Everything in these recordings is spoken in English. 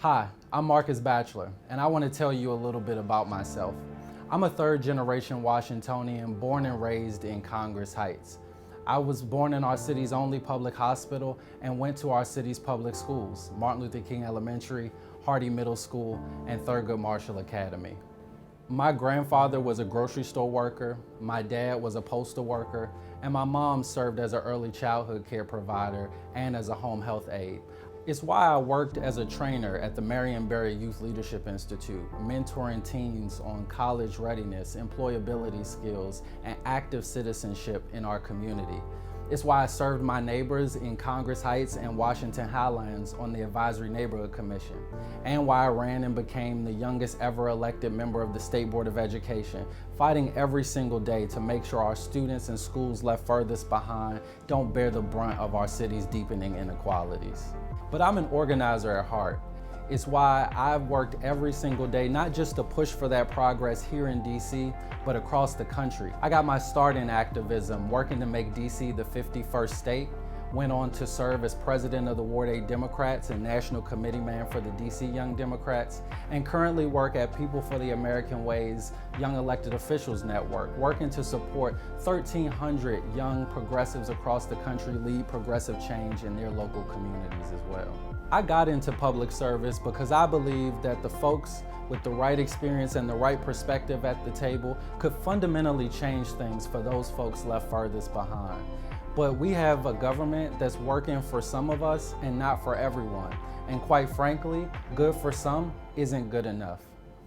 Hi, I'm Markus Batchelor, and I want to tell you a little bit about myself. I'm a third-generation Washingtonian born and raised in Congress Heights. I was born in our city's only public hospital and went to our city's public schools, Martin Luther King Elementary, Hardy Middle School, and Thurgood Marshall Academy. My grandfather was a grocery store worker, my dad was a postal worker, and my mom served as an early childhood care provider and as a home health aide. It's why I worked as a trainer at the Marion Barry Youth Leadership Institute, mentoring teens on college readiness, employability skills, and active citizenship in our community. It's why I served my neighbors in Congress Heights and Washington Highlands on the Advisory Neighborhood Commission, and why I ran and became the youngest ever elected member of the State Board of Education, fighting every single day to make sure our students and schools left furthest behind don't bear the brunt of our city's deepening inequalities. But I'm an organizer at heart. It's why I've worked every single day, not just to push for that progress here in DC, but across the country. I got my start in activism, working to make DC the 51st state, went on to serve as president of the Ward 8 Democrats and national committee man for the DC Young Democrats, and currently work at People for the American Way's Young Elected Officials Network, working to support 1,300 young progressives across the country lead progressive change in their local communities as well. I got into public service because I believe that the folks with the right experience and the right perspective at the table could fundamentally change things for those folks left furthest behind. But we have a government that's working for some of us and not for everyone. And quite frankly, good for some isn't good enough.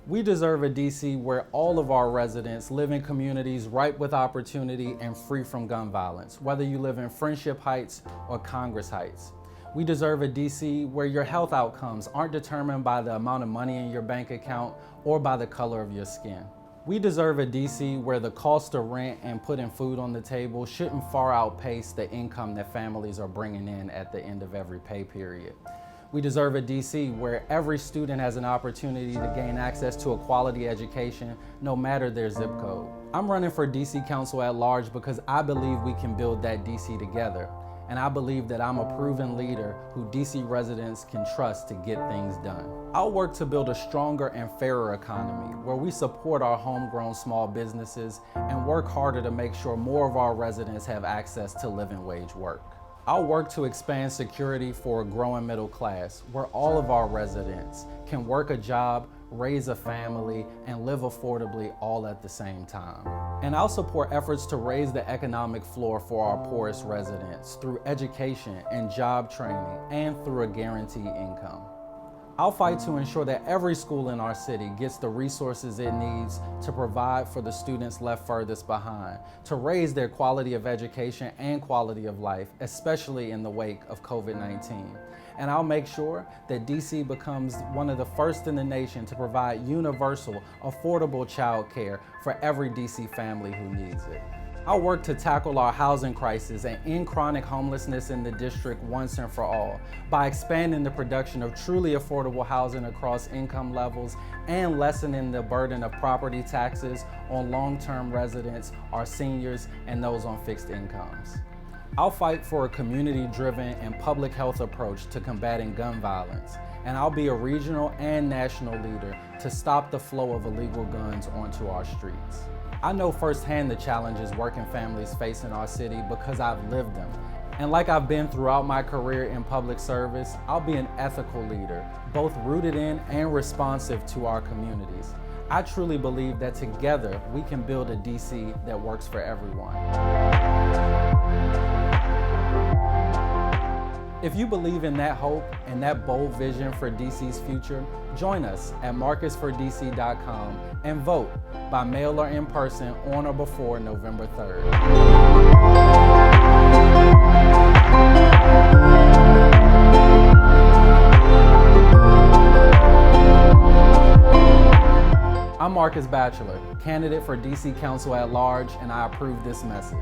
We deserve a DC where all of our residents live in communities ripe with opportunity and free from gun violence, whether you live in Friendship Heights or Congress Heights. We deserve a DC where your health outcomes aren't determined by the amount of money in your bank account or by the color of your skin. We deserve a DC where the cost of rent and putting food on the table shouldn't far outpace the income that families are bringing in at the end of every pay period. We deserve a DC where every student has an opportunity to gain access to a quality education, no matter their zip code. I'm running for DC Council at large because I believe we can build that DC together. And I believe that I'm a proven leader who DC residents can trust to get things done. I'll work to build a stronger and fairer economy where we support our homegrown small businesses and work harder to make sure more of our residents have access to living wage work. I'll work to expand security for a growing middle class where all of our residents can work a job, raise a family, and live affordably all at the same time. And I'll support efforts to raise the economic floor for our poorest residents through education and job training and through a guaranteed income. I'll fight to ensure that every school in our city gets the resources it needs to provide for the students left furthest behind, to raise their quality of education and quality of life, especially in the wake of COVID-19. And I'll make sure that DC becomes one of the first in the nation to provide universal, affordable child care for every DC family who needs it. I'll work to tackle our housing crisis and end chronic homelessness in the district once and for all by expanding the production of truly affordable housing across income levels and lessening the burden of property taxes on long-term residents, our seniors, and those on fixed incomes. I'll fight for a community-driven and public health approach to combating gun violence, and I'll be a regional and national leader to stop the flow of illegal guns onto our streets. I know firsthand the challenges working families face in our city because I've lived them. And like I've been throughout my career in public service, I'll be an ethical leader, both rooted in and responsive to our communities. I truly believe that together we can build a DC that works for everyone. If you believe in that hope and that bold vision for DC's future, join us at markusfordc.com and vote by mail or in person on or before November 3rd. I'm Markus Batchelor, candidate for DC Council at large, and I approve this message.